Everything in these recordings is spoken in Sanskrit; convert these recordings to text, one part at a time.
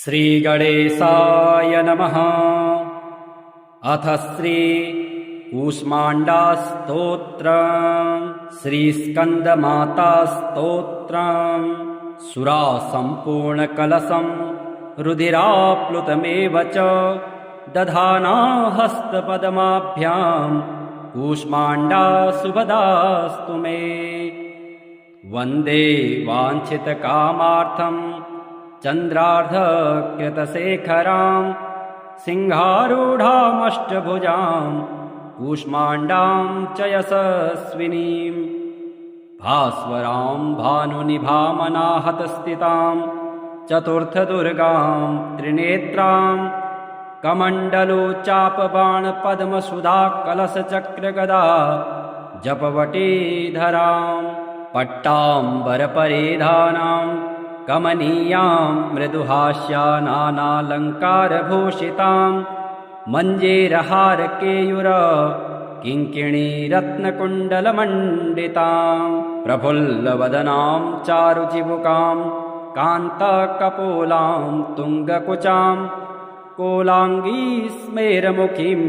श्रीगणेशाय नमः। अथ श्री कूष्माण्डास्तोत्रम् श्रीस्कन्दमातास्तोत्रम्। सुरासम्पूर्णकलशं रुधिराप्लुतमेव च दधाना हस्तपद्माभ्यां कूष्माण्डा सुभदास्तु मे। वन्दे वाञ्छितकामार्थं चन्द्रार्धकृतशेखरां सिंहारूढामष्टभुजां कूष्माण्डां च यशस्विनीं। भास्वरां भानुनिभामनाहतस्थितां चतुर्थदुर्गां त्रिनेत्रां कमण्डलोच्चापबाणपद्मसुधाकलशचक्रगदा जपवटीधरां पट्टाम्बरपरिधानां कमनीयां मृदुहास्या नानालङ्कारभूषितां मञ्जेरहारकेयूर किङ्किणीरत्नकुण्डलमण्डितां प्रफुल्लवदनां चारुचिबुकां कान्तकपोलां तुङ्गकुचां कोलाङ्गीस्मेरमुखीं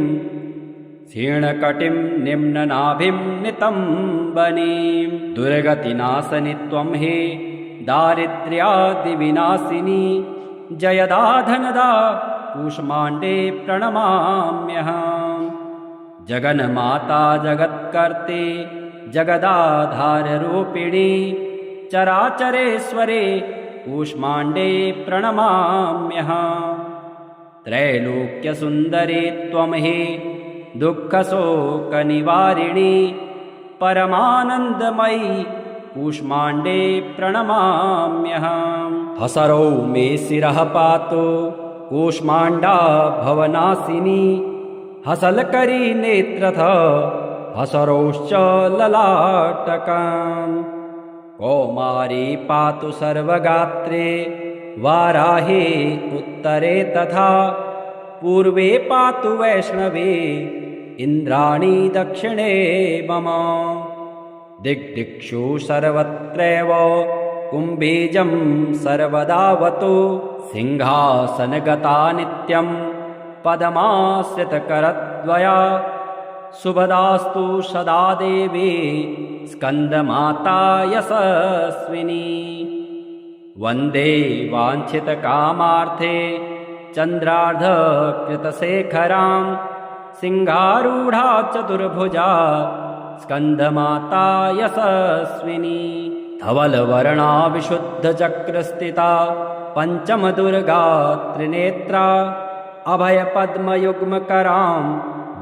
क्षीणकटिं निम्ननाभिं नितम्बनीं। दुर्गतिनाशनि त्वं हे दारिद्र्यादिविनाशिनी जयदा धनदा कूष्माण्डे प्रणमाम्यहम्। जगन्माता जगत्कर्ते जगदाधाररूपिणी चराचरेश्वरे कूष्माण्डे प्रणमाम्यहम्। त्रैलोक्यसुन्दरे त्वं हे दुःखशोकनिवारिणी परमानन्दमयी कूष्माण्डे प्रणमाम्यहम्। हसरौ मे शिरः पातु कूष्माण्डा भवनाशिनी हसलकरी नेत्रथ हसरौश्च ललाटकम्। कौमारी पातु सर्वगात्रे वाराहे उत्तरे तथा पूर्वे पातु वैष्णवे इन्द्राणी दक्षिणे मम। दिग्दिक्षु सर्वत्रैव कुम्भीजं सर्वदावतु सिंहासनगता नित्यं पद्माश्रितकरद्वया शुभदास्तु सदा देवी स्कन्दमाता यशस्विनी। वन्दे वाञ्छितकामार्थे चन्द्रार्धकृतशेखरां सिंहारूढा चतुर्भुजा स्कन्दमाता यशस्विनी। धवलवर्णा विशुद्धचक्रस्थिता पञ्चमदुर्गा त्रिनेत्रा अभयपद्मयुग्मकरां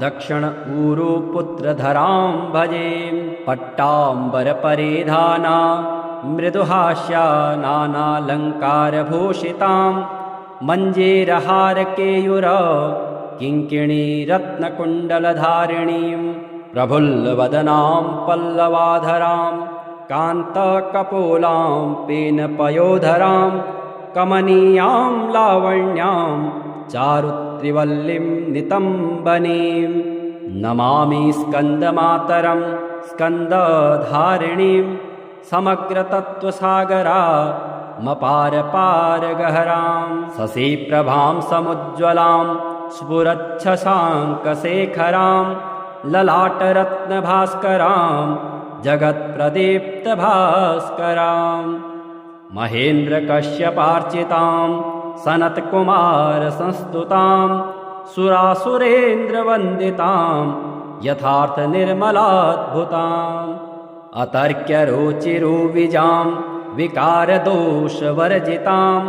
दक्षिण ऊरुपुत्रधरां भजे। पट्टाम्बरपरिधाना मृदुहास्या नानालङ्कारभूषितां मञ्जेरहारकेयूर किङ्किणीरत्नकुण्डलधारिणीं प्रफुल्लवदनां पल्लवाधरां कान्तकपोलां पेनपयोधरां कमनीयां लावण्यां चारुत्रिवल्लीं नितम्बनीं। नमामि स्कन्दमातरं स्कन्दधारिणीं समग्रतत्त्वसागरामपारपारगहरां शशिप्रभां समुज्ज्वलां स्फुरच्छशाङ्कशेखरां ललाटरत्नभास्करां जगत्प्रदीप्तभास्करां। महेन्द्रकश्यपार्चितां सनत्कुमारसंस्तुतां सुरासुरेन्द्रवन्दितां यथार्थनिर्मलाद्भुताम्। अतर्क्यरुचिरुविजां विकारदोषवर्जितां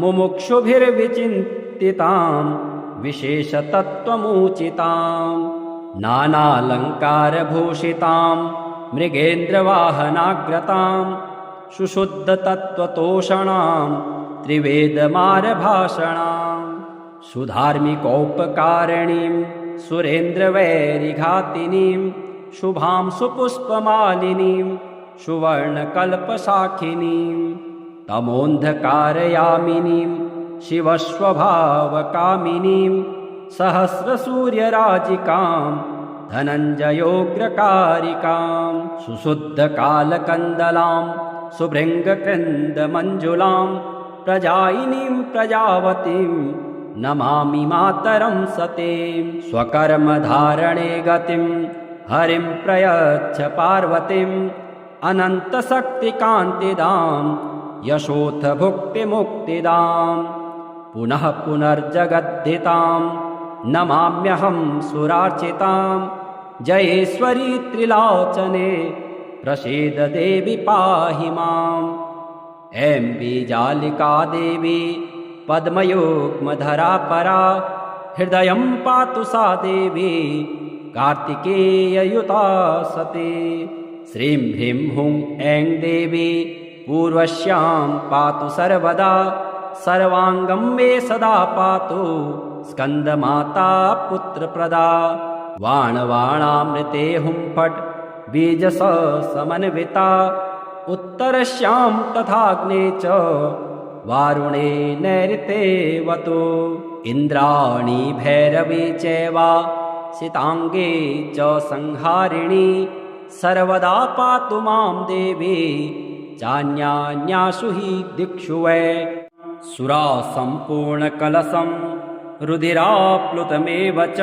मुमुक्षुभिर्विचिन्तितां विशेषतत्त्वमुचितां। नानालङ्कारभूषितां मृगेन्द्रवाहनाग्रतां सुशुद्धतत्त्वतोषणां त्रिवेदमारभाषणां। सुधार्मिकोपकारिणीं सुरेन्द्रवैरिघातिनीं शुभां सुपुष्पमालिनीं सुवर्णकल्पशाखिनीं तमोन्धकारयामिनीं शिवस्वभावकामिनीं सहस्रसूर्यराजिकां धनञ्जयोग्रकारिकां सुशुद्धकालकन्दलां सुभृङ्गकृन्दमञ्जुलां प्रजायिनीं प्रजावतीं नमामि मातरं सतीं। स्वकर्मधारणे गतिं हरिं प्रयच्छ पार्वतीम् अनन्तशक्तिकान्तिदां यशोऽथ भुक्तिमुक्तिदां। पुनः पुनर्जगद्धितां नमाम्यहं सुरार्चितां। जयेश्वरी त्रिलोचने प्रसीद देवि पाहि माम्। ऐं बीजालिका देवी पद्मयुग्मधरा परा हृदयं पातु सा देवी कार्तिकेययुता सती। श्रीं ह्रीं हुं ऐं देवी पूर्वस्यां पातु सर्वदा सर्वाङ्गं मे सदा पातु स्कन्दमाता पुत्रप्रदा। वाणवाणामृते हुं फट् बीजस समन्विता उत्तरस्यां तथाग्ने च वारुणे नैऋतेवतो। इन्द्राणी भैरवी चैवा सिताङ्गे च संहारिणी सर्वदा पातु मां देवी चान्यान्यासु हि दिक्षु वै। सुरा सम्पूर्णकलशं रुधिराप्लुतमेव च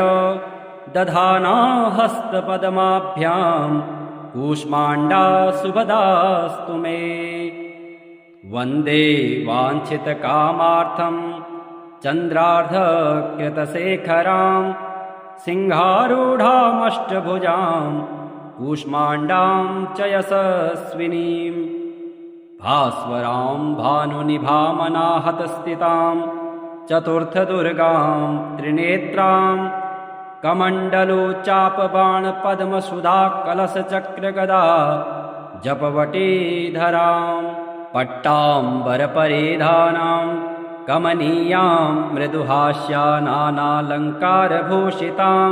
दधाना हस्तपद्माभ्यां कूष्माण्डा सुभदास्तु मे। वन्दे वाञ्छितकामार्थं चन्द्रार्धकृतशेखरां सिंहारूढामष्टभुजां कूष्माण्डां च यशस्विनीं। भास्वरां भानुनिभामनाहतस्थितां चतुर्थदुर्गां त्रिनेत्रां कमण्डलोच्चापबाणपद्मसुधा कलशचक्रगदा जपवटीधरां। पट्टाम्बरपरिधानां कमनीयां मृदुहास्यानालङ्कारभूषितां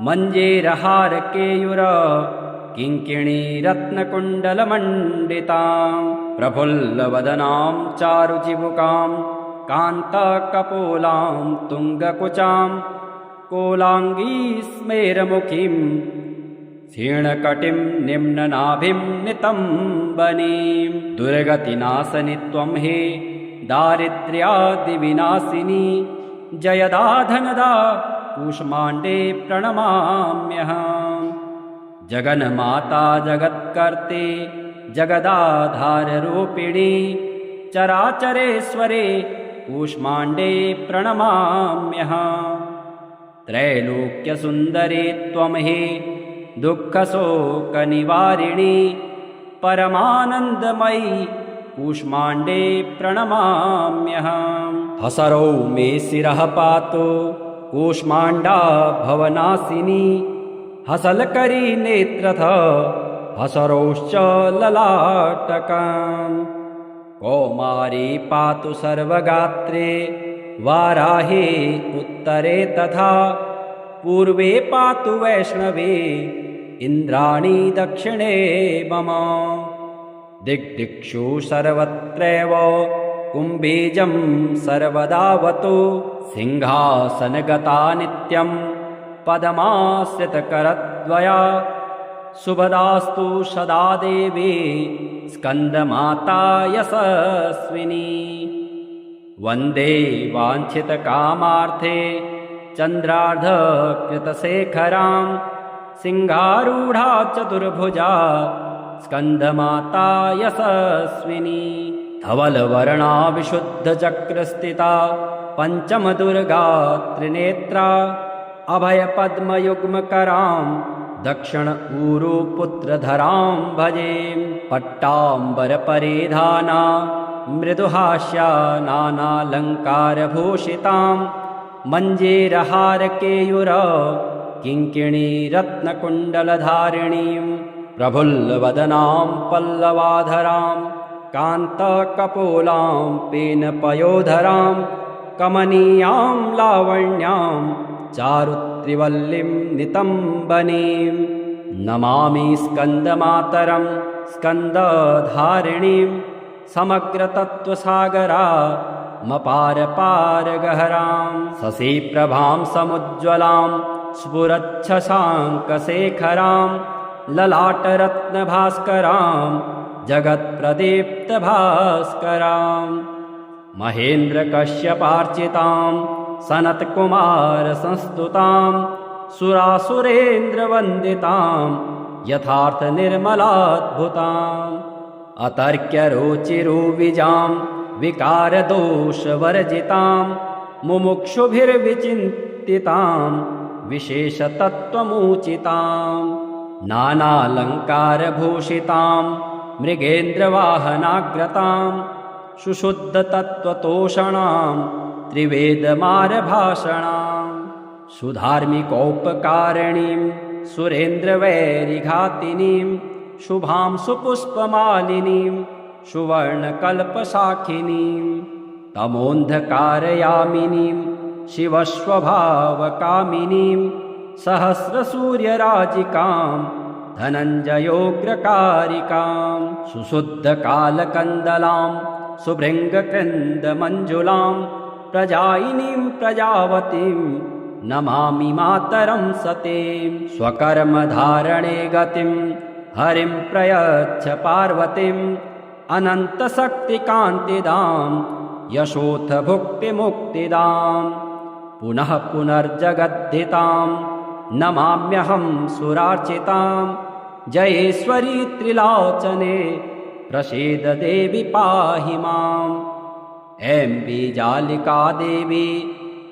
मञ्जेरहारकेयूर किङ्किणीरत्नकुण्डलमण्डितां। प्रफुल्लवदनां चारुचिबुकां कान्तकपोलां तुङ्गकुचां कोलाङ्गी स्मेरमुखीं क्षीणकटिं निम्ननाभिं नितम्बनीं। दुर्गतिनाशनि त्वं हे दारिद्र्यादिविनाशिनी जयदा धनदा कूष्माण्डे प्रणमाम्यहम्। जगन्माता जगत्कर्ते जगदाधाररूपिणी चराचरेश्वरे कूष्माण्डे प्रणमाम्यहम्। त्रैलोक्यसुन्दरे त्वं हि दुःखशोकनिवारिणी परमानन्दमयी कूष्माण्डे प्रणमाम्यहम्। हसरौ मे शिरः पातु कूष्माण्डा भवनाशिनी हसलकरी नेत्रथ हसरौश्च ललाटकम्। कौमारी पातु सर्वगात्रे वाराहे उत्तरे तथा पूर्वे पातु वैष्णवे इन्द्राणी दक्षिणे मम। दिग्दिक्षु सर्वत्रैव कुम्भीजं सर्वदावतु सिंहासनगता नित्यं पद्माश्रितकरद्वया शुभदास्तु सदा देवी स्कन्दमाता यशस्विनी। वन्दे वाञ्छितकामार्थे चन्द्रार्धकृतशेखरां सिंहारूढा चतुर्भुजा स्कन्दमाता यशस्विनी। धवलवर्णा विशुद्धचक्रस्थिता पञ्चमदुर्गा त्रिनेत्रा अभयपद्मयुग्मकरां दक्षिण ऊरुपुत्रधरां भजे। पट्टाम्बरपरिधाना मृदुहास्या नानालङ्कारभूषितां मञ्जेरहारकेयूर किङ्किणीरत्नकुण्डलधारिणीं प्रफुल्लवदनां पल्लवाधरां कान्तकपोलां पेनपयोधरां कमनीयां लावण्यां चारुत्रिवल्लीं नितम्बनीं। नमामि स्कन्दमातरं स्कन्दधारिणीं समग्रतत्त्वसागरा मपारपारगहरां। शशिप्रभां समुज्ज्वलां स्फुरच्छशाङ्कशेखरां ललाटरत्नभास्करां जगत्प्रदीप्तभास्करां। महेन्द्रकश्यपार्चितां सनत्कुमारसंस्तुतां सुरासुरेन्द्रवन्दितां यथार्थनिर्मलाद्भुताम् अतर्क्यरुचिरुविजां विकारदोषवर्जितां मुमुक्षुभिर्विचिन्तितां विशेषतत्त्वमुचितां नानालङ्कारभूषितां मृगेन्द्रवाहनाग्रतां सुशुद्धतत्त्वतोषणां त्रिवेदमारभाषणां सुधार्मिकोपकारिणीं सुरेन्द्रवैरिघातिनीं शुभां सुपुष्पमालिनीं सुवर्णकल्पशाखिनीं तमोन्धकारयामिनीं शिवस्वभावकामिनीं सहस्रसूर्यराजिकां धनञ्जयोग्रकारिकां सुशुद्धकालकन्दलां सुभृङ्गकृन्दमञ्जुलां प्रजायिनीं प्रजावतीं नमामि मातरं सतीं स्वकर्मधारणे गतिं हरिं प्रयच्छ पार्वतीम् अनन्तशक्तिकान्तिदां यशोथ भुक्तिमुक्तिदां पुनः पुनर्जगद्धितां नमाम्यहं सुरार्चितां जयेश्वरी त्रिलोचने प्रसीद देवी पाहि माम् ऐं बीजालिका देवी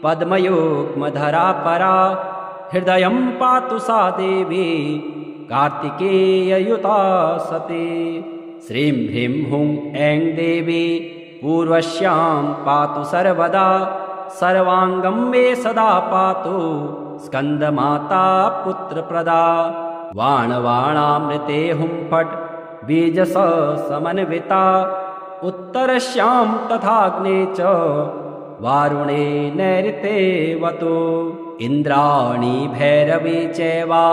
पद्मयुग्मधरा परा हृदयं पातु सा देवी कार्तिकेययुता सती श्रीं ह्रीं हुं ऐं देवी पूर्वस्यां पातु सर्वदा सर्वाङ्गं मे सदा पातु स्कन्दमाता पुत्रप्रदा वाणवाणामृते हुं फट् बीजस समन्विता उत्तरस्यां तथाग्ने च वारुणे नैऋतेवतु इन्द्राणी भैरवी चैवा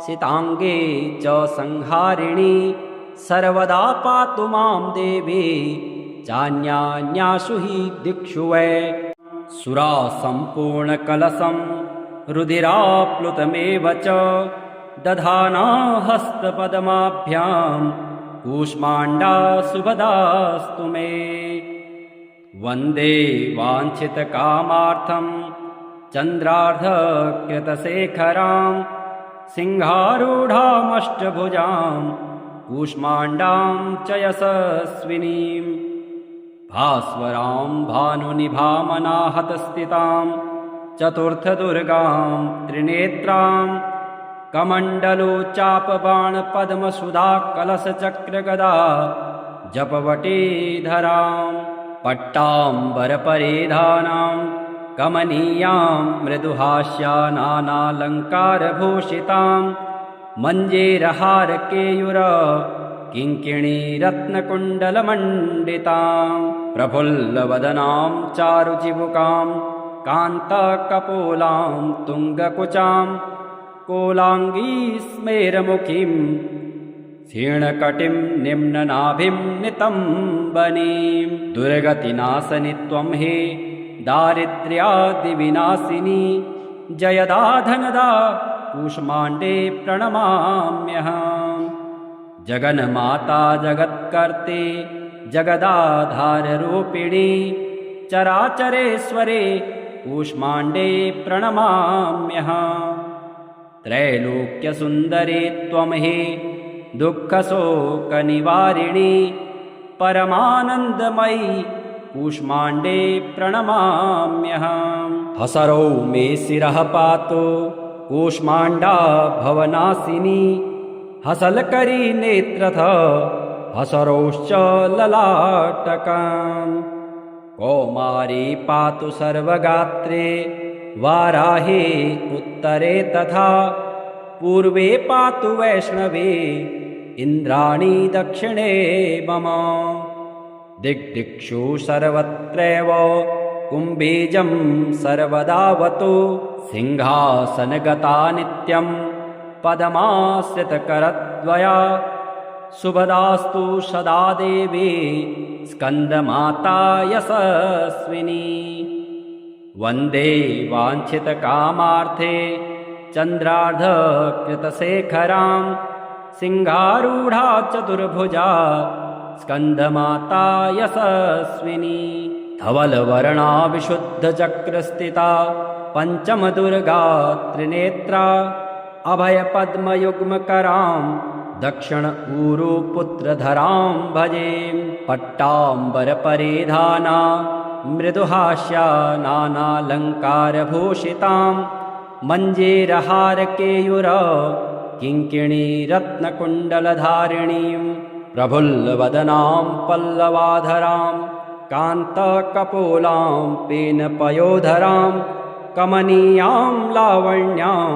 सिताङ्गे च संहारिणी सर्वदा पातु मां देवी चान्यान्यासु हि दिक्षु वै सुरा सम्पूर्णकलशं रुधिराप्लुतमेव च दधाना हस्तपद्माभ्यां कूष्माण्डा सुभदास्तु मे वन्दे वाञ्छितकामार्थं चन्द्रार्धकृतशेखरां सिंहारूढामष्टभुजां कूष्माण्डां च यशस्विनीं भास्वरां भानुनिभामनाहतस्थितां चतुर्थदुर्गां त्रिनेत्रां कमण्डलोच्चापबाणपद्मसुधा कलशचक्रगदा जपवटीधरां पट्टाम्बरपरिधानां कमनीयां मृदुहास्या नानालङ्कारभूषितां मञ्जेरहारकेयूर किङ्किणीरत्नकुण्डलमण्डितां प्रफुल्लवदनां चारुचिबुकां कान्तकपोलां तुङ्गकुचां कोलाङ्गी स्मेरमुखीं क्षीणकटिं निम्ननाभिं नितम्बनीं दुर्गतिनाशनि त्वं हे दारिद्र्यादिविनाशिनी जयदा धनदा कूष्माण्डे प्रणमाम्यहम् जगन्माता जगत्कर्ते जगदाधाररूपिणी चराचरेश्वरे कूष्माण्डे प्रणमाम्यहम् त्रैलोक्यसुन्दरे त्वं हि दुःखशोकनिवारिणी परमानन्दमयी कूष्माण्डे प्रणमाम्यहम् हसरौ मे शिरः पातु कूष्माण्डा भवनाशिनी हसलकरी नेत्रथ हसरौश्च ललाटकम् कौमारी पातु सर्वगात्रे वाराही उत्तरे तथा पूर्वे पातु वैष्णवी इन्द्राणी दक्षिणे मम दिग्दिक्षु सर्वत्रैव कुम्भीजं सर्वदावतु सिंहासनगता नित्यं पद्माश्रितकरद्वया शुभदास्तु सदा देवी स्कन्दमाता यशस्विनी वन्दे वाञ्छितकामार्थे चन्द्रार्धकृतशेखरां सिंहारूढा चतुर्भुजा स्कन्दमाता यशस्विनी धवलवर्णा विशुद्धचक्रस्थिता पञ्चमदुर्गा त्रिनेत्रा अभयपद्मयुग्मकरां दक्षिण ऊरुपुत्रधरां भजे। पट्टाम्बरपरिधाना मृदुहास्या नानालङ्कारभूषितां मञ्जीरहारकेयूर किङ्किणीरत्नकुण्डलधारिणीं प्रफुल्लवदनां पल्लवाधरां कान्तकपोलां पेनपयोधरां कमनीयां लावण्यां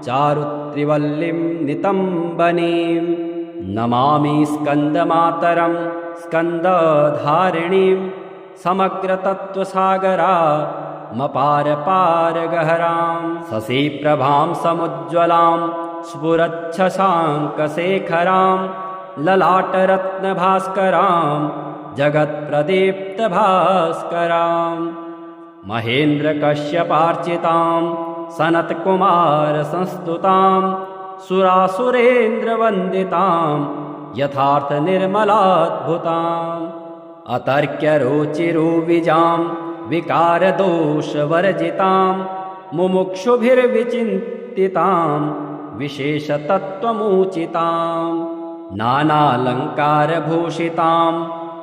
चारुत्रिवल्लीं नितम्बनीं नमामि स्कन्दमातरं स्कन्दधारिणीं समग्रतत्त्वसागरामपारपारगहरां शशिप्रभां समुज्ज्वलां स्फुरच्छशाङ्कशेखरां ललाटरत्नभास्करां जगत्प्रदीप्तभास्करां महेन्द्रकश्यपार्चितां सनत्कुमारसंस्तुतां सुरासुरेन्द्रवन्दितां यथार्थनिर्मलाद्भुताम् अतर्क्यरुचिरुविजां विकारदोषवर्जितां मुमुक्षुभिर्विचिन्तितां विशेषतत्त्वमुचितां नानालङ्कारभूषितां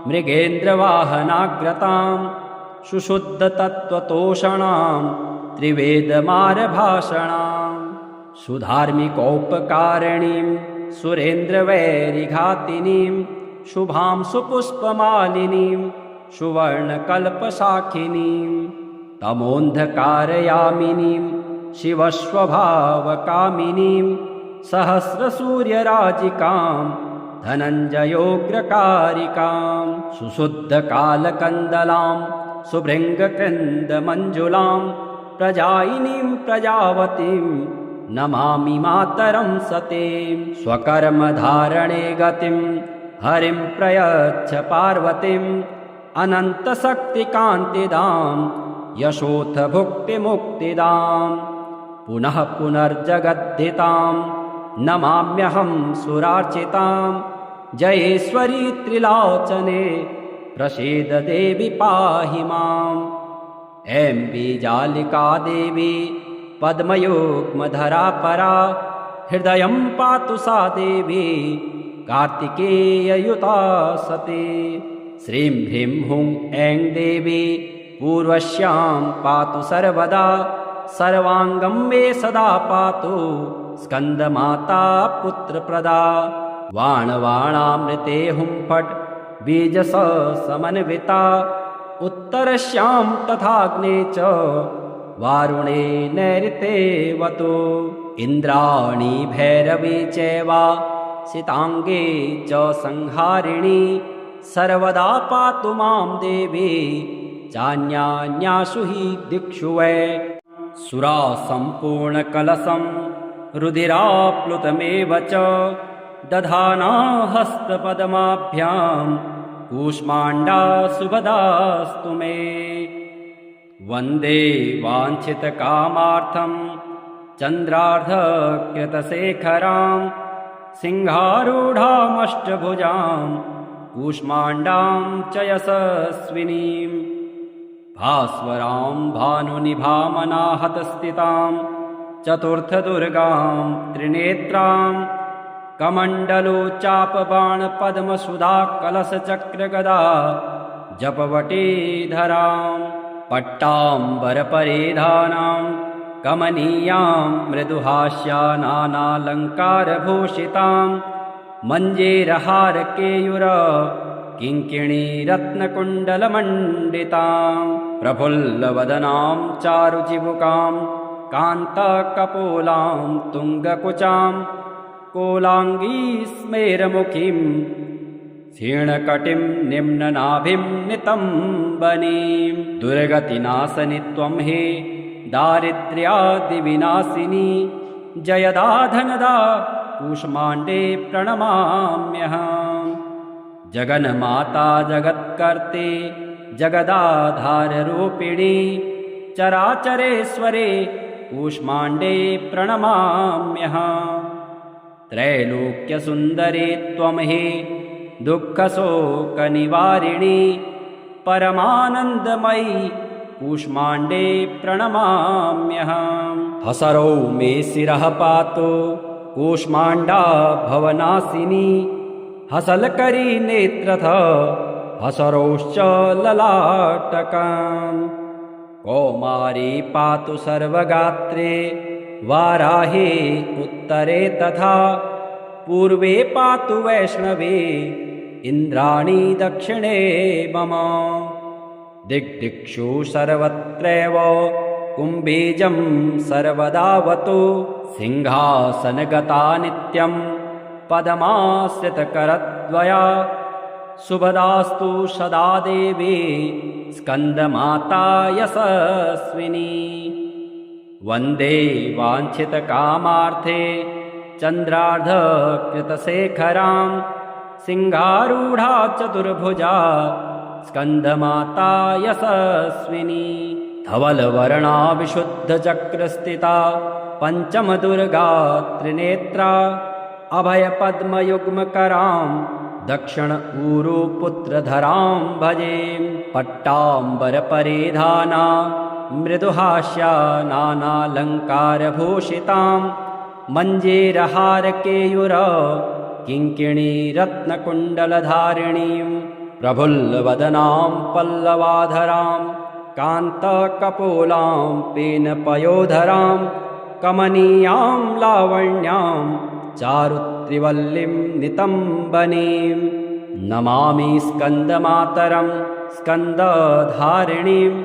मृगेन्द्रवाहनाग्रतां सुशुद्धतत्त्वतोषणां त्रिवेदमारभाषणां सुधार्मिकोपकारिणीं सुरेन्द्रवैरिघातिनीं शुभां सुपुष्पमालिनीं सुवर्णकल्पशाखिनीं तमोन्धकारयामिनीं शिवस्वभावकामिनीं सहस्रसूर्यराजिकां धनञ्जयोग्रकारिकां सुशुद्धकालकन्दलां सुभृङ्गकृन्दमञ्जुलां प्रजायिनीं प्रजावतीं नमामि मातरं सतीं स्वकर्मधारणे गतिं हरिं प्रयच्छ पार्वतीं अनन्तशक्तिकान्तिदां यशोऽथ भुक्तिमुक्तिदां पुनः पुनर्जगद्धितां नमाम्यहं सुरार्चितां जयेश्वरी त्रिलोचने प्रसीद देवी पाहि माम् ऐं बीजालिका देवी पद्मयुग्मधरा परा हृदयं पातु सा देवी कार्तिकेययुता सती श्रीं ह्रीं हुं ऐं देवी पूर्वस्यां पातु सर्वदा सर्वाङ्गं मे सदा पातु स्कन्दमाता पुत्रप्रदा वाणवाणामृते हुं फट् बीजस समन्विता उत्तरस्यां तथाग्ने च वारुणे नैऋतेवतो इन्द्राणी भैरवी चैव सिताङ्गे च संहारिणी सर्वदा पातु मां देवी चान्यान्यासु हि दिक्षु वै सुरा सम्पूर्णकलशं रुधिराप्लुतमेव च दधाना हस्तपद्माभ्यां कूष्माण्डा सुभदास्तु मे वन्दे वाञ्छितकामार्थं चन्द्रार्धकृतशेखरां सिंहारूढामष्टभुजां कूष्माण्डां च यशस्विनीं भास्वरां भानुनिभामनाहतस्थितां चतुर्थदुर्गां त्रिनेत्रां कमण्डलोच्चापबाणपद्मसुधा कलशचक्रगदा जपवटीधरां पट्टाम्बरपरिधानां कमनीयां मृदुहास्या नानालङ्कारभूषितां मञ्जीरहारकेयूर किङ्किणीरत्नकुण्डलमण्डितां प्रफुल्लवदनां चारुचिबुकां कान्तकपोलां तुङ्गकुचां कोलाङ्गी स्मेरमुखीं क्षीणकटिं निम्ननाभिं नितम्बनीं दुर्गतिनाशनि त्वं हे दारिद्र्यादिविनाशिनी जयदा धनदा कूष्माण्डे प्रणमाम्यहम् जगन्माता जगत्कर्ते जगदाधाररूपिणी चराचरेश्वरे कूष्माण्डे प्रणमाम्यहम् त्रैलोक्यसुन्दरे त्वं हि दुःखशोकनिवारिणी परमानन्दमयी कूष्माण्डे प्रणमाम्यहम्। हसरौ मे शिरः पातु कूष्माण्डा भवनाशिनी, हसलकरी नेत्रथ हसरौश्च ललाटकम्। कौमारी पातु सर्वगात्रे वाराहे उत्तरे तथा, पूर्वे पातु वैष्णवे इन्द्राणी दक्षिणे मम। दिग्दिक्षु सर्वत्रैव कुम्भीजं सर्वदावतु, सिंहासनगता नित्यं पद्माश्रितकरद्वया, शुभदास्तु सदा देवी स्कन्दमाता यशस्विनी। वन्दे वाञ्छितकामार्थे चन्द्रार्धकृतशेखरां, सिंहारूढा चतुर्भुजा स्कन्दमाता यशस्विनी। धवलवर्णा विशुद्धचक्रस्थिता पञ्चमदुर्गा त्रिनेत्रा, अभयपद्मयुग्मकरां दक्षिण ऊरुपुत्रधरां भजे। पट्टाम्बरपरिधाना मृदुहास्या नानालङ्कारभूषितां, मञ्जीरहारकेयूर किङ्किणी रत्नकुण्डलधारिणीं, प्रफुल्लवदनां पल्लवाधरां कान्तकपोलां पेनपयोधरां, कमनीयां लावण्यां चारुत्रिवल्लीं नितम्बनीं। नमामि स्कन्दमातरं स्कन्दधारिणीं,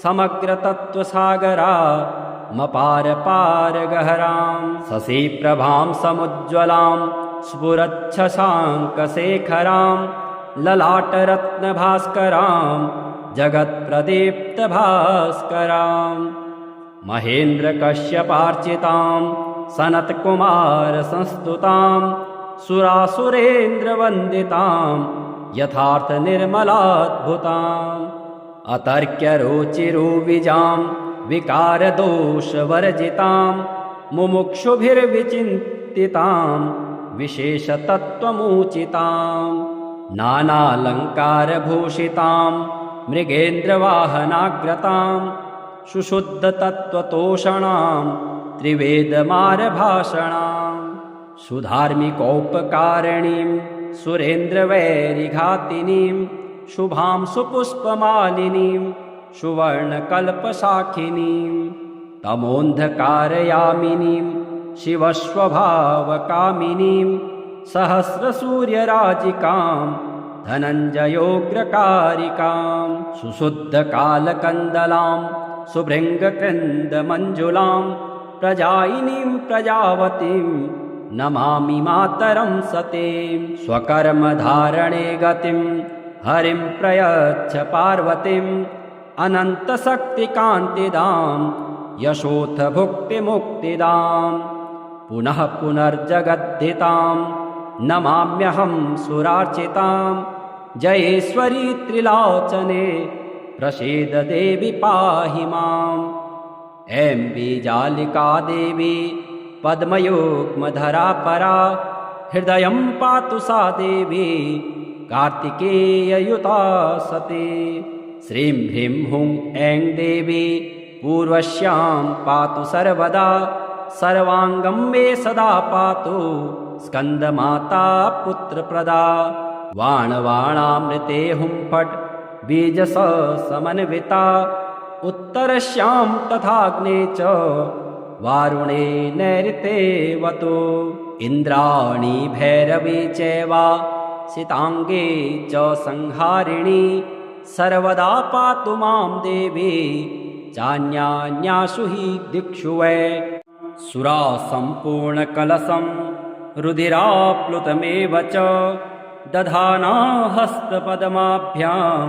समग्रतत्त्वसागरामपारपारगहरां, शशिप्रभां समुज्ज्वलां स्फुरच्छशाङ्कशेखरां, ललाटरत्नभास्करां जगत्प्रदीप्तभास्करां। महेन्द्रकश्यपार्चितां सनत्कुमारसंस्तुतां, सुरासुरेन्द्रवन्दितां यथार्थनिर्मलाद्भुताम्। अतर्क्यरुचिरुविजां विकारदोषवर्जितां, मुमुक्षुभिर्विचिन्तितां विशेषतत्त्वमुचितां। नानालङ्कारभूषितां मृगेन्द्रवाहनाग्रतां, सुशुद्धतत्त्वतोषणां त्रिवेदमारभाषणां। सुधार्मिकोपकारिणीं सुरेन्द्रवैरिघातिनीं, शुभां सुपुष्पमालिनीं सुवर्णकल्पशाखिनीं, तमोन्धकारयामिनीं शिवस्वभावकामिनीं, सहस्रसूर्यराजिकां धनञ्जयोग्रकारिकां, सुशुद्धकालकन्दलां सुभृङ्गकृन्दमञ्जुलां, प्रजायिनीं प्रजावतीं नमामि मातरं सतीं। स्वकर्मधारणे गतिं हरिं प्रयच्छ पार्वतीं, अनन्तशक्तिकान्तिदां यशोथ भुक्तिमुक्तिदां। पुनः पुनर्जगद्धितां नमाम्यहं सुरार्चितां, जयेश्वरी त्रिलोचने प्रसीद देवी पाहि माम्। ऐं बीजालिका देवी पद्मयुग्मधरा परा, हृदयं पातु सा देवी कार्तिकेययुता सती। श्रीं ह्रीं हुं ऐं देवी पूर्वस्यां पातु सर्वदा, सर्वाङ्गं मे सदा पातु स्कन्दमाता पुत्रप्रदा। वाणवाणामृते हुं फट् बीजस समन्विता, उत्तरस्यां तथाग्ने च वारुणे नैऋतेवतु। इन्द्राणी भैरवी चैवा सिताङ्गे च संहारिणी, सर्वदा पातु मां देवी चान्यान्यासु हि दिक्षु वै। सुरा सम्पूर्णकलशं रुधिराप्लुतमेव च, दधाना हस्तपद्माभ्यां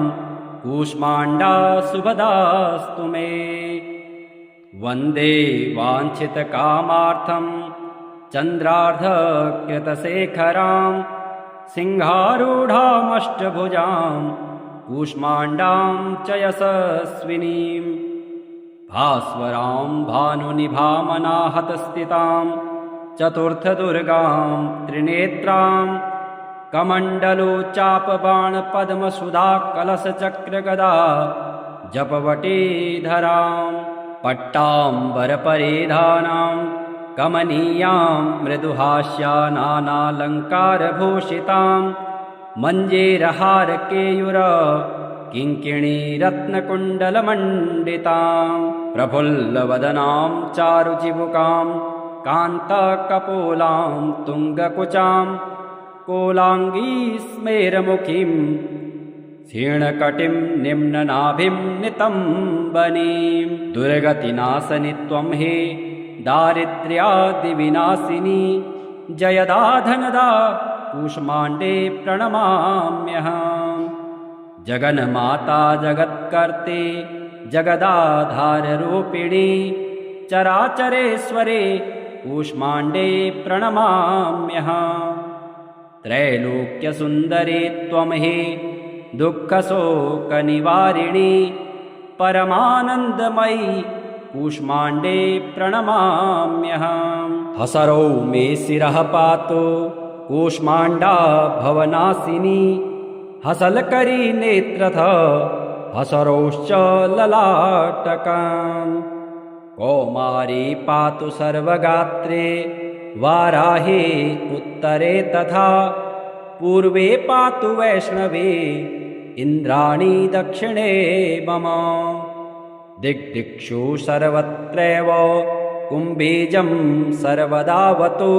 कूष्माण्डा शुभदास्तु मे। वन्दे वाञ्छितकामार्थं चन्द्रार्धकृतशेखरां, सिंहारूढामष्टभुजां कूष्माण्डां च यशस्विनीं। भास्वरां भानुनिभामनाहतस्थितां चतुर्थदुर्गां त्रिनेत्रां, कमण्डलोच्चापबाणपद्मसुधा कलशचक्रगदा जपवटीधरां पट्टाम्बरपरिधानां कमनीयां मृदुहास्या नानालङ्कारभूषितां मञ्जेरहारकेयूर किङ्किणीरत्नकुण्डलमण्डितां प्रफुल्लवदनां चारुचिबुकां कान्तकपोलां तुङ्गकुचां कोलाङ्गीस्मेरमुखीं क्षीणकटिं निम्ननाभिं नितम्बनीं दुर्गतिनाशनि त्वं हे दारिद्र्यादिविनाशिनी जयदा धनदा कूष्माण्डे प्रणमाम्यहम् जगन्माता जगत्कर्ते जगदाधाररूपिणी चराचरेश्वरे कूष्माण्डे प्रणमाम्यहम् त्रैलोक्यसुन्दरे त्वं हे दुःखशोकनिवारिणी परमानन्दमयी कूष्माण्डे प्रणमाम्यहम् हसरौ मे शिरः पातु कूष्माण्डा भवनाशिनी हसलकरी नेत्रथ हसरौश्च ललाटकम् कौमारी पातु सर्वगात्रे वाराहे उत्तरे तथा पूर्वे पातु वैष्णवे इन्द्राणी दक्षिणे मम दिग्दिक्षु सर्वत्रैव कुम्भीजं सर्वदावतु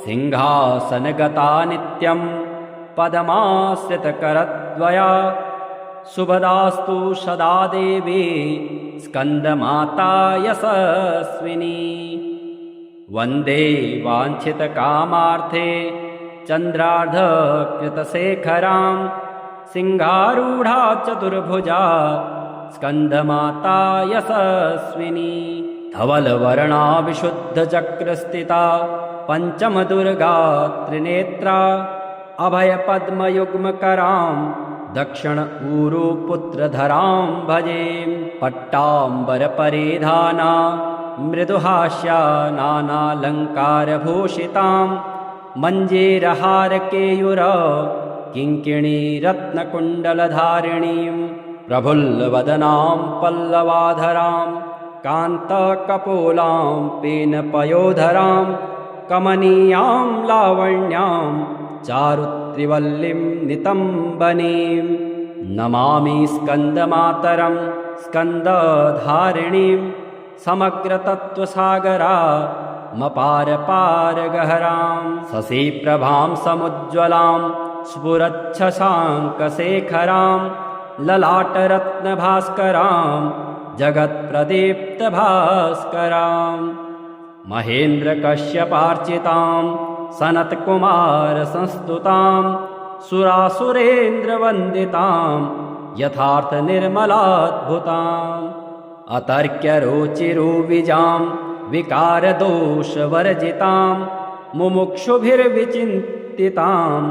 सिंहासनगता नित्यं पद्माश्रितकरद्वया शुभदास्तु सदा देवी स्कन्दमाता यशस्विनी वन्दे वाञ्छितकामार्थे चन्द्रार्धकृतशेखरां सिंहारूढा चतुर्भुजा स्कन्दमाता यशस्विनी धवलवर्णा विशुद्धचक्रस्थिता पञ्चमदुर्गा त्रिनेत्रा अभयपद्मयुग्मकरां दक्षिण ऊरुपुत्रधरां भजे पट्टाम्बरपरिधाना मृदुहास्या नानालङ्कारभूषितां मञ्जेरहारकेयूर किङ्किणीरत्नकुण्डलधारिणीं प्रफुल्लवदनां पल्लवाधरां कान्तकपोलां पेनपयोधरां कमनीयां लावण्यां चारुत्रिवल्लीं नितम्बनीं नमामि स्कन्दमातरं स्कन्दधारिणीं समग्रतत्त्वसागरामपारपारगहरां शशिप्रभां समुज्ज्वलां स्फुरच्छशाङ्कशेखरां ललाटरत्नभास्करां जगत्प्रदीप्तभास्करां महेन्द्रकश्यपार्चितां सनत्कुमारसंस्तुतां सुरासुरेन्द्रवन्दितां यथार्थनिर्मलाद्भुताम् अतर्क्यरुचिरुविजां विकारदोषवर्जितां मुमुक्षुभिर्विचिन्तितां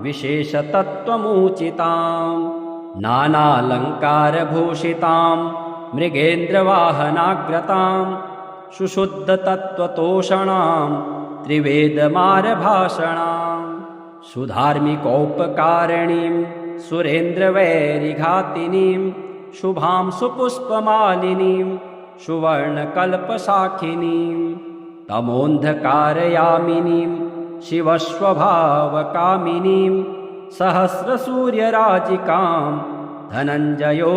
विशेषतत्त्वमुचितां नानालङ्कारभूषितां मृगेन्द्रवाहनाग्रतां सुशुद्धतत्त्वतोषणां त्रिवेदमारभाषणां सुधार्मिकोपकारिणीं सुरेन्द्रवैरिघातिनीं शुभां सुपुष्पमालिनीं सुवर्णकल्पशाखिनीं तमोन्धकारयामिनीं शिवस्वभावकामिनीं सहस्रसूर्यराजिकां धनञ्जयोग्रकारिकां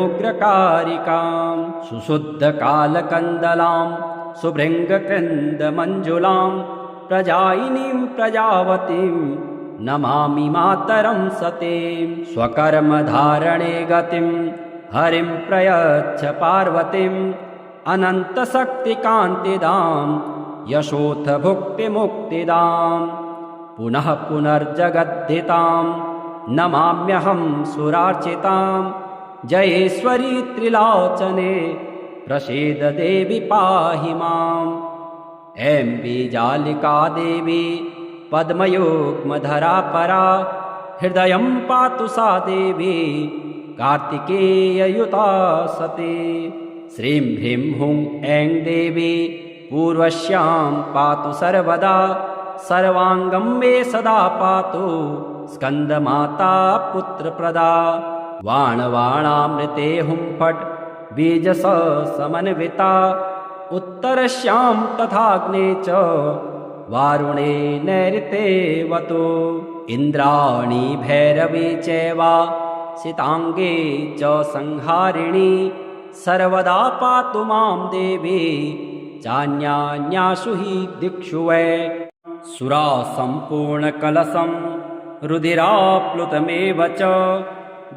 सुशुद्धकालकन्दलां सुभृङ्गकृन्दमञ्जुलां प्रजायिनीं प्रजावतीं नमामि मातरं सतीं स्वकर्मधारणे गतिं हरिं प्रयच्छ पार्वतीम् अनन्तशक्तिकान्तिदां यशोथ भुक्तिमुक्तिदां पुनः पुनर्जगद्धितां नमाम्यहं सुरार्चितां जयेश्वरी त्रिलोचने प्रसीद देवी पाहि माम् ऐं बीजालिका देवी पद्मयुग्मधरा परा हृदयं पातु सा देवी कार्तिकेययुता सती श्रीं ह्रीं हुं ऐं देवी पूर्वस्यां पातु सर्वदा सर्वाङ्गं मे सदा पातु स्कन्दमाता पुत्रप्रदा वाणवाणामृते हुंफट् बीजस समन्विता उत्तरस्यां तथाग्ने च वारुणे नैऋतेवतो इन्द्राणी भैरवी चैवा सिताङ्गे च संहारिणी सर्वदा पातु मां देवी चान्यान्यासु हि दिक्षु वै सुरा सम्पूर्णकलशं रुधिराप्लुतमेव च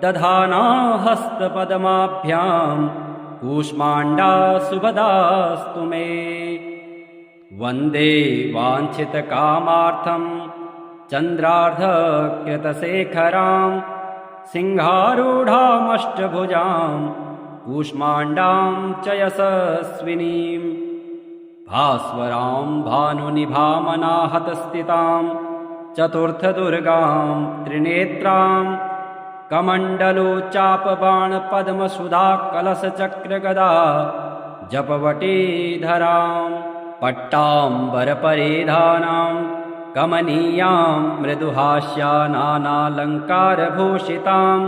दधाना हस्तपद्माभ्यां कूष्माण्डा सुभदास्तु मे वन्दे वाञ्छितकामार्थं चन्द्रार्धकृतशेखरां सिंहारूढामष्टभुजां कूष्माण्डां च यशस्विनीं भास्वरां भानुनिभामनाहतस्थितां चतुर्थदुर्गां त्रिनेत्रां कमण्डलोच्चापबाणपद्मसुधा कलशचक्रगदा जपवटीधरां पट्टाम्बरपरिधानां कमनीयां मृदुहास्या नानालङ्कारभूषितां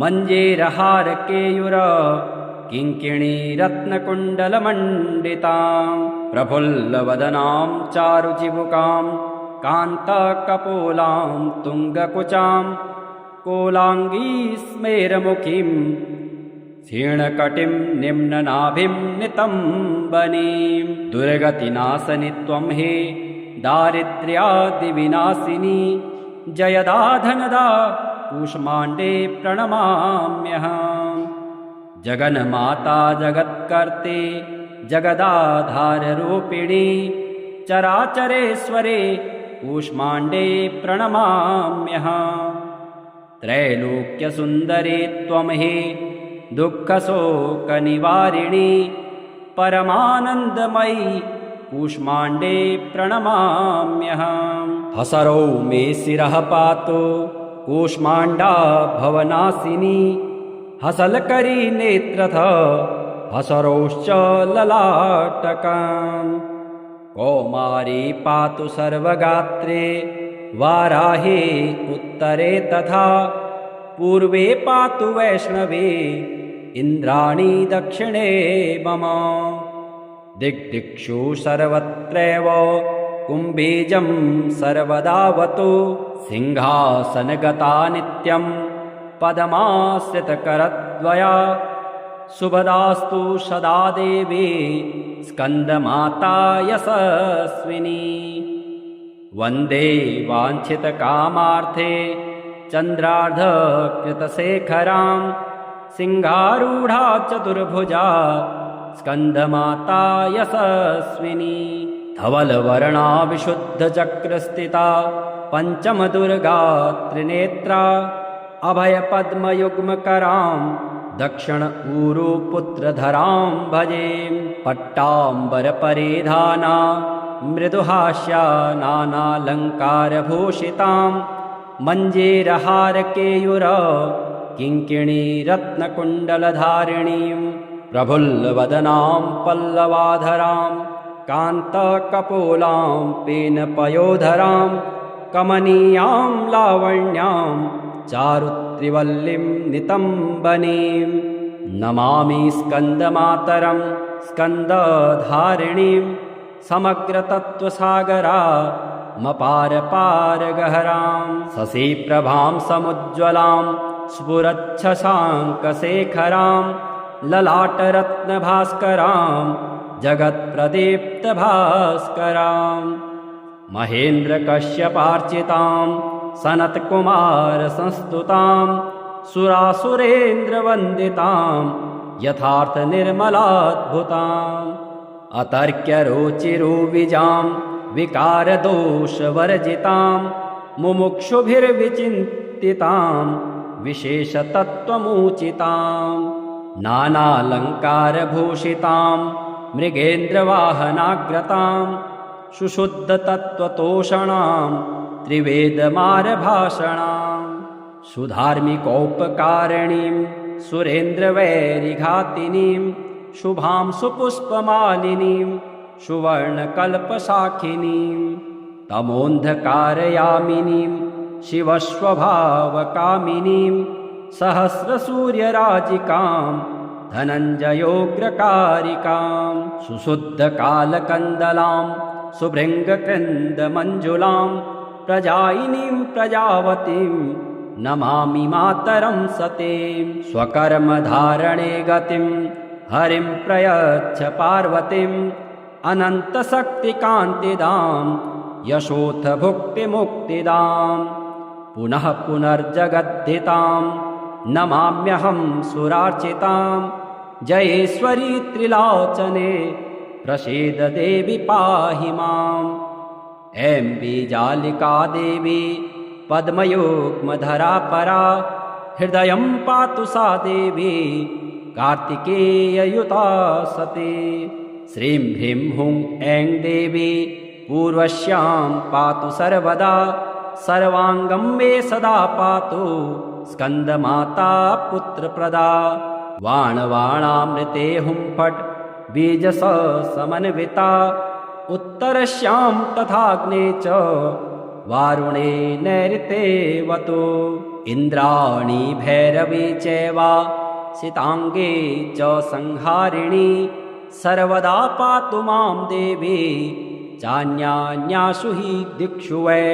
मञ्जेरहारकेयूर किङ्किणीरत्नकुण्डलमण्डितां प्रफुल्लवदनां चारुचिबुकां कान्तकपोलां तुङ्गकुचां कोलाङ्गी स्मेरमुखीं क्षीणकटिं निम्ननाभिं नितम्बनीं दुर्गतिनाशनि त्वं हे दारिद्र्यादिविनाशिनी जयदा धनदा कूष्माण्डे प्रणमाम्यहम् जगन्माता जगत्कर्ते जगदाधाररूपिणी चराचरेश्वरे कूष्माण्डे प्रणमाम्यहम् त्रैलोक्यसुन्दरे त्वं हि दुःखशोकनिवारिणी परमानन्दमयी कूष्माण्डे प्रणमाम्यहम् हसरौ मे शिरः पातु कूष्माण्डा भवनाशिनी हसलकरी नेत्रथ हसरौश्च ललाटकम् कौमारी पातु सर्वगात्रे वाराहे उत्तरे तथा पूर्वे पातु वैष्णवे इन्द्राणी दक्षिणे मम दिग्दिक्षु सर्वत्रैव कुम्भीजं सर्वदावतु सिंहासनगता नित्यं पद्माश्रितकरद्वया शुभदास्तु सदा देवी स्कन्दमाता यशस्विनी वन्दे वाञ्छितकामार्थे चन्द्रार्धकृतशेखरां सिंहारूढा चतुर्भुजा स्कन्दमाता यशस्विनी धवलवर्णा विशुद्धचक्रस्थिता पञ्चमदुर्गा त्रिनेत्रा अभयपद्मयुग्मकरां दक्षिण ऊरुपुत्रधरां भजे पट्टाम्बरपरिधाना मृदुहास्या नानालङ्कारभूषितां मञ्जेरहारकेयूर किङ्किणीरत्नकुण्डलधारिणीं प्रफुल्लवदनां पल्लवाधरां कान्तकपोलां पेनपयोधरां कमनीयां लावण्यां चारुत्रिवल्लीं नितम्बनीं नमामि स्कन्दमातरं स्कन्दधारिणीं समग्रतत्त्वसागरा मपारपारगहरां शशिप्रभां समुज्ज्वलां स्फुरच्छशाङ्कशेखरां ललाटरत्नभास्करां जगत्प्रदीप्तभास्करां महेन्द्रकश्यपार्चितां सनत्कुमारसंस्तुतां सुरासुरेन्द्रवन्दितां यथार्थनिर्मलाद्भुताम् अतर्क्यरुचिरुविजां विकारदोषवर्जितां मुमुक्षुभिर्विचिन्तितां विशेषतत्त्वमुचितां नानालङ्कारभूषितां मृगेन्द्रवाहनाग्रतां सुशुद्धतत्त्वतोषणां त्रिवेदमारभाषणां सुधार्मिकोपकारिणीं सुरेन्द्रवैरिघातिनीं शुभां सुपुष्पमालिनीं सुवर्णकल्पशाखिनीं तमोन्धकारयामिनीं शिवस्वभावकामिनीं सहस्रसूर्यराजिकां धनञ्जयोग्रकारिकां सुशुद्धकालकन्दलां सुभृङ्गकृन्दमञ्जुलां प्रजायिनीं प्रजावतीं नमामि मातरं सतीं स्वकर्मधारणे गतिं हरिं प्रयच्छ पार्वतीम् अनन्तशक्तिकान्तिदां यशोऽथ भुक्तिमुक्तिदां पुनः पुनर्जगद्धितां नमाम्यहं सुरार्चितां जयेश्वरी त्रिलोचने प्रसीद देवी पाहि माम् ऐं बीजालिका देवी पद्मयुग्मधरा परा हृदयं पातु सा देवी कार्तिकेययुता सती श्रीं ह्रीं हुं ऐं देवी पूर्वस्यां पातु सर्वदा सर्वाङ्गं मे सदा पातु स्कन्दमाता पुत्रप्रदा वाणवाणामृते हुं फट् बीजस समन्विता उत्तरस्यां तथाग्ने च वारुणे नैऋतेवतु इन्द्राणी भैरवी चैवा सिताङ्गे च संहारिणी सर्वदा पातु मां देवी चान्यान्यासु हि दिक्षु वै।